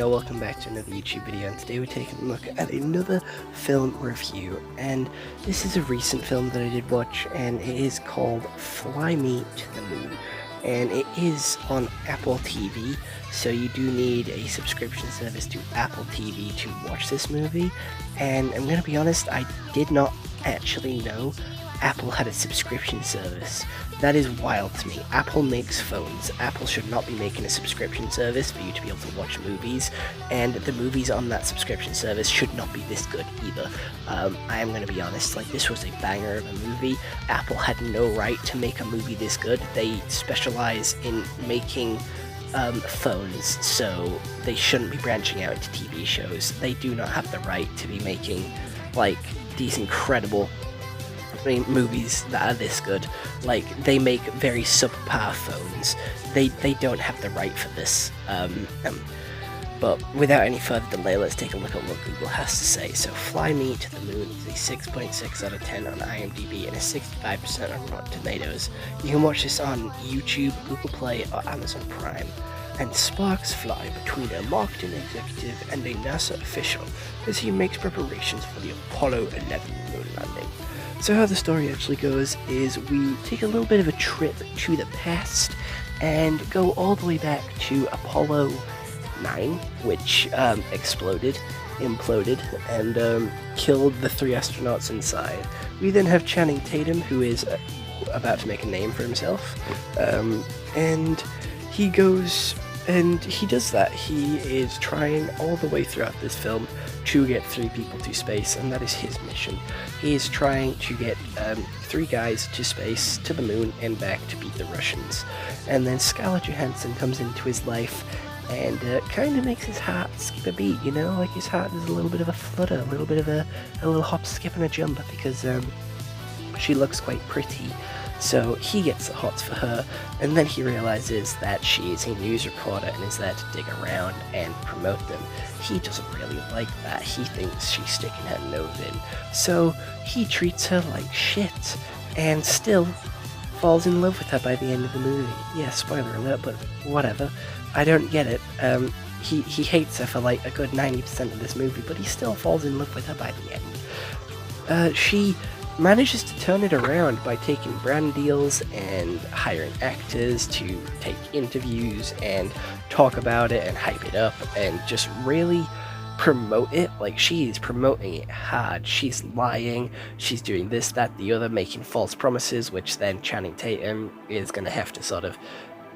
y'all, welcome back to another YouTube video, and today we're taking a look at another film review, and this is a recent film that I did watch, and it is called Fly Me to the Moon, and it is on Apple TV, so you do need a subscription service to Apple TV to watch this movie, and I'm gonna be honest, I did not actually know Apple had a subscription service. That is wild to me. Apple makes phones. Apple should not be making a subscription service for you to be able to watch movies, and the movies on that subscription service should not be this good either. I am going to be honest, like, this was a banger of a movie. Apple had no right to make a movie this good. They specialize in making phones, so they shouldn't be branching out into TV shows. They do not have the right to be making, like, these incredible movies that are this good. Like, they make very subpar phones. They don't have the right for this. But without any further delay, let's take a look at what Google has to say. So, Fly Me to the Moon is a 6.6 out of 10 on IMDb and a 65% on Rotten Tomatoes. You can watch this on YouTube, Google Play, or Amazon Prime. And sparks fly between a marketing executive and a NASA official as he makes preparations for the Apollo 11 moon landing. So how the story actually goes is we take a little bit of a trip to the past and go all the way back to Apollo 9, which imploded, and killed the 3 astronauts inside. We then have Channing Tatum, who is about to make a name for himself, and he goes and he does that. He is trying all the way throughout this film to get 3 people to space, and that is his mission. He is trying to get 3 guys to space, to the moon, and back to beat the Russians. And then Scarlett Johansson comes into his life and kind of makes his heart skip a beat, you know? Like, his heart does a little bit of a flutter, a little bit of a little hop, skip, and a jump, because she looks quite pretty. So he gets the hots for her, and then he realizes that she is a news reporter and is there to dig around and promote them. He doesn't really like that. He thinks she's sticking her nose in. So he treats her like shit, and still falls in love with her by the end of the movie. Yeah, spoiler alert, but whatever. I don't get it. He hates her for like a good 90% of this movie, but he still falls in love with her by the end. She manages to turn it around by taking brand deals and hiring actors to take interviews and talk about it and hype it up and just really promote it. Like, she is promoting it hard. She's lying, she's doing this, that, the other, making false promises, which then Channing Tatum is going to have to sort of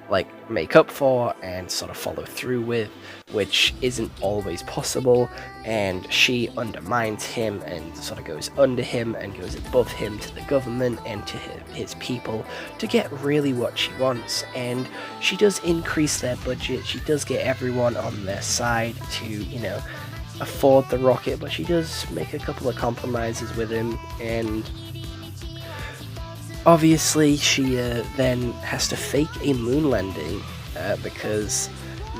like make up for and sort of follow through with, which isn't always possible, and she undermines him and sort of goes under him and goes above him to the government and to his people to get really what she wants. And she does increase their budget, she does get everyone on their side to, you know, afford the rocket, but she does make a couple of compromises with him, and obviously, she then has to fake a moon landing because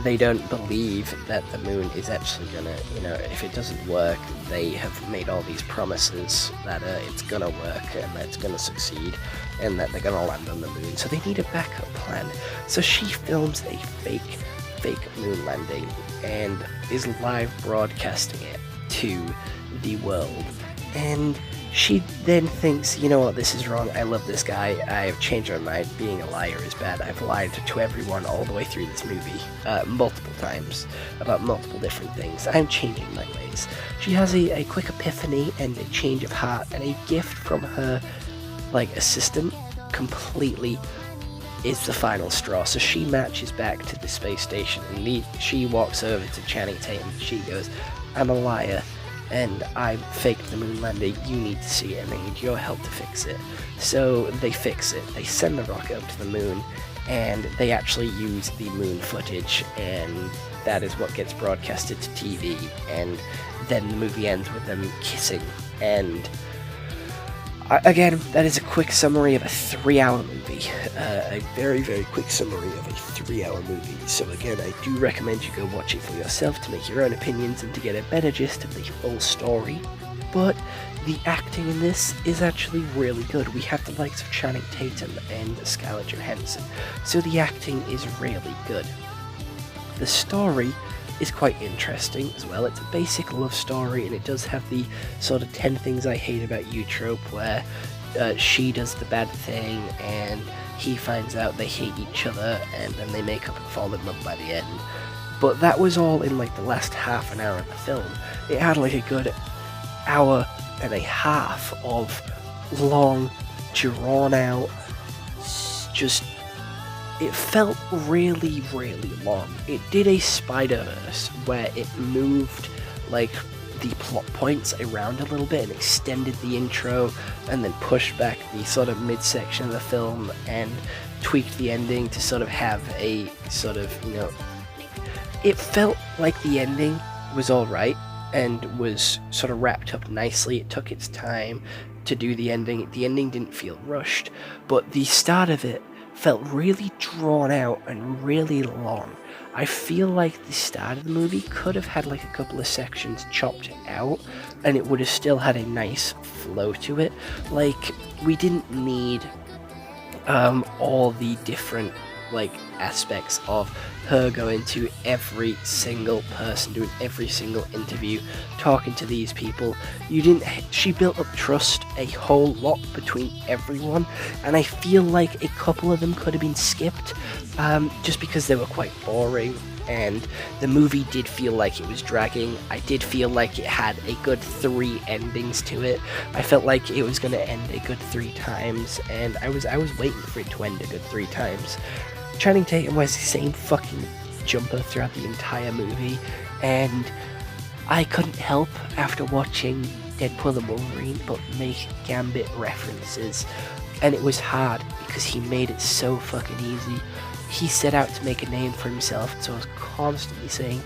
they don't believe that the moon is actually gonna, you know, if it doesn't work, they have made all these promises that it's gonna work and that it's gonna succeed and that they're gonna land on the moon. So they need a backup plan. So she films a fake moon landing and is live broadcasting it to the world. And she then thinks, you know what, this is wrong, I love this guy, I've changed my mind, being a liar is bad, I've lied to everyone all the way through this movie, multiple times, about multiple different things, I'm changing my ways. She has a quick epiphany and a change of heart, and a gift from her, like, assistant completely is the final straw. So she marches back to the space station, and she walks over to Channing Tatum, and she goes, I'm a liar, and I faked the moon landing, you need to see it, and I need your help to fix it. So they fix it, they send the rocket up to the moon, and they actually use the moon footage, and that is what gets broadcasted to TV, and then the movie ends with them kissing. And again, that is a quick summary of a 3-hour movie, a very, very quick summary of a 3-hour movie. So again, I do recommend you go watch it for yourself to make your own opinions and to get a better gist of the full story. But the acting in this is actually really good. We have the likes of Channing Tatum and Scarlett Johansson, so the acting is really good. The story is quite interesting as well. It's a basic love story, and it does have the sort of 10 things I hate about you trope, where she does the bad thing and he finds out they hate each other, and then they make up and fall in love by the end. But that was all in like the last half an hour of the film. It had like a good hour and a half of long, drawn out, just, it felt really, really long. It did a Spider-Verse where it moved like the plot points around a little bit and extended the intro and then pushed back the sort of midsection of the film and tweaked the ending to sort of have a sort of, you know, it felt like the ending was alright and was sort of wrapped up nicely. It took its time to do the ending. The ending didn't feel rushed, but the start of it felt really drawn out and really long. I feel like the start of the movie could have had like a couple of sections chopped out and it would have still had a nice flow to it. Like, we didn't need all the different like aspects of her going to every single person, doing every single interview, talking to these people. She built up trust a whole lot between everyone, and I feel like a couple of them could have been skipped just because they were quite boring, and the movie did feel like it was dragging. I did feel like it had a good 3 endings to it. I felt like it was going to end a good 3 times, and I was waiting for it to end a good 3 times. Channing Tatum wears the same fucking jumper throughout the entire movie, and I couldn't help, after watching Deadpool and Wolverine, but make Gambit references, and it was hard because he made it so fucking easy. He set out to make a name for himself, so I was constantly saying,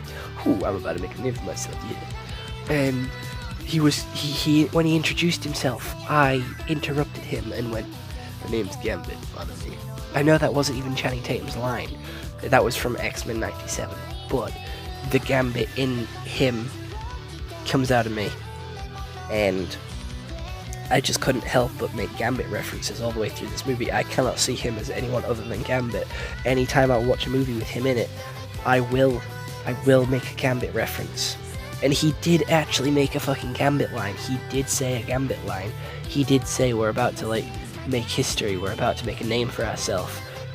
"Ooh, I'm about to make a name for myself," yeah. And he when he introduced himself, I interrupted him and went, "My name's Gambit, pardon me." I know that wasn't even Channing Tatum's line. That was from X-Men 97. But the Gambit in him comes out of me. And I just couldn't help but make Gambit references all the way through this movie. I cannot see him as anyone other than Gambit. Anytime I watch a movie with him in it, I will make a Gambit reference. And he did actually make a fucking Gambit line. He did say a Gambit line. He did say, we're about to like make history, we're about to make a name for ourselves.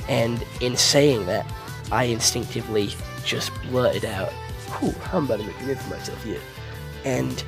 And in saying that, I instinctively just blurted out, "Ooh, I'm about to make a name for myself here." And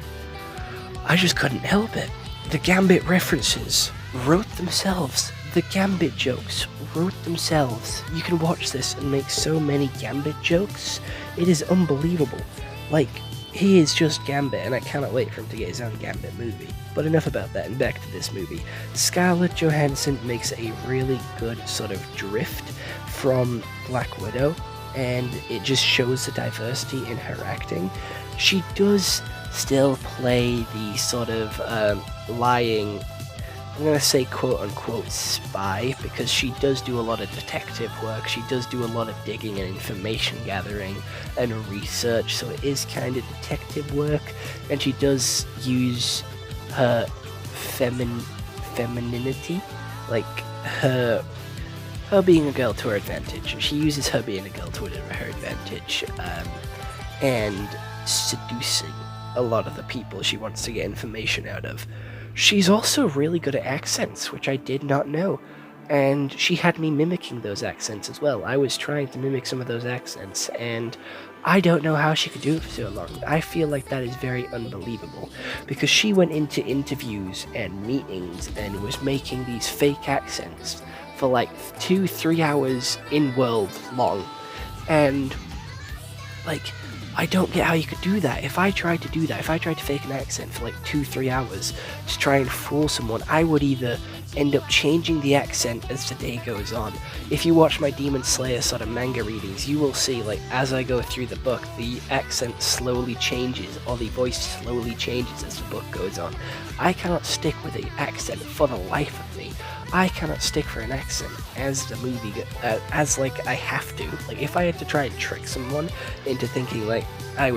I just couldn't help it. The Gambit references wrote themselves. The Gambit jokes wrote themselves. You can watch this and make so many Gambit jokes. It is unbelievable. Like, he is just Gambit, and I cannot wait for him to get his own Gambit movie. But enough about that, and back to this movie. Scarlett Johansson makes a really good sort of drift from Black Widow, and it just shows the diversity in her acting. She does still play the sort of lying, I'm going to say quote-unquote spy, because she does do a lot of detective work, she does do a lot of digging and information gathering and research, so it is kind of detective work, and she does use her femininity, like her being a girl to her advantage. She uses her being a girl to her advantage, and seducing a lot of the people she wants to get information out of. She's also really good at accents, which I did not know, and she had me mimicking those accents as well. I was trying to mimic some of those accents, and I don't know how she could do it for so long. I feel like that is very unbelievable, because she went into interviews and meetings and was making these fake accents for like 2-3 hours in world long, and like, I don't get how you could do that. If I tried to do that, if I tried to fake an accent for like 2-3 hours to try and fool someone, I would either end up changing the accent as the day goes on. If you watch my Demon Slayer sort of manga readings, you will see, like, as I go through the book, the accent slowly changes, or the voice slowly changes as the book goes on. I cannot stick with the accent for the life of me. I cannot stick for an accent as the movie, as like I have to. Like, if I had to try and trick someone into thinking like I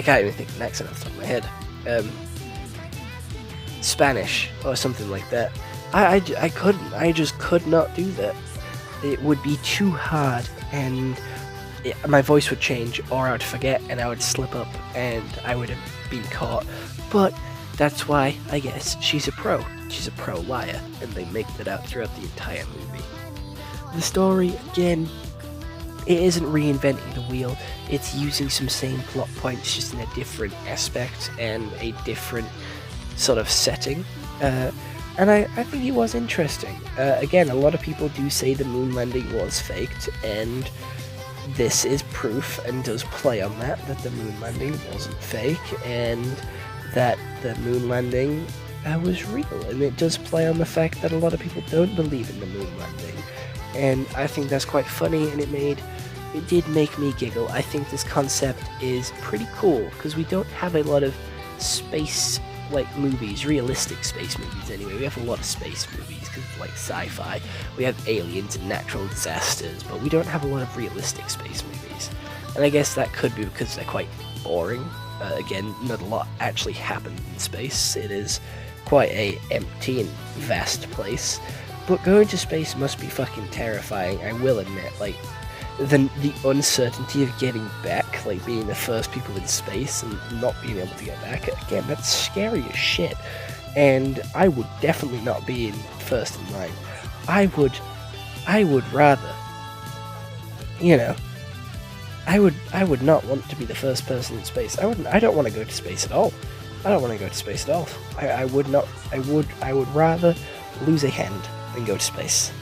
can't even think of an accent off the top of my head, Spanish or something like that, I couldn't. I just could not do that. It would be too hard, and my voice would change, or I would forget, and I would slip up, and I would have been caught. But that's why, I guess, she's a pro. She's a pro liar, and they make that out throughout the entire movie. The story, again, it isn't reinventing the wheel. It's using some same plot points, just in a different aspect and a different sort of setting. And I think it was interesting. Again, a lot of people do say the moon landing was faked, and this is proof and does play on that the moon landing wasn't fake, and that the moon landing was real. And it does play on the fact that a lot of people don't believe in the moon landing. And I think that's quite funny, and it did make me giggle. I think this concept is pretty cool, because we don't have a lot of space movies, realistic space movies anyway. We have a lot of space movies because like sci-fi. We have aliens and natural disasters, but we don't have a lot of realistic space movies. And I guess that could be because they're quite boring. Again, not a lot actually happens in space. It is quite a empty and vast place. But going to space must be fucking terrifying, I will admit. Like, the uncertainty of getting back, like being the first people in space and not being able to get back, again, that's scary as shit. And I would definitely not be in first in line. I would rather, I would not want to be the first person in space. I don't want to go to space at all. I don't want to go to space at all. I would rather lose a hand than go to space.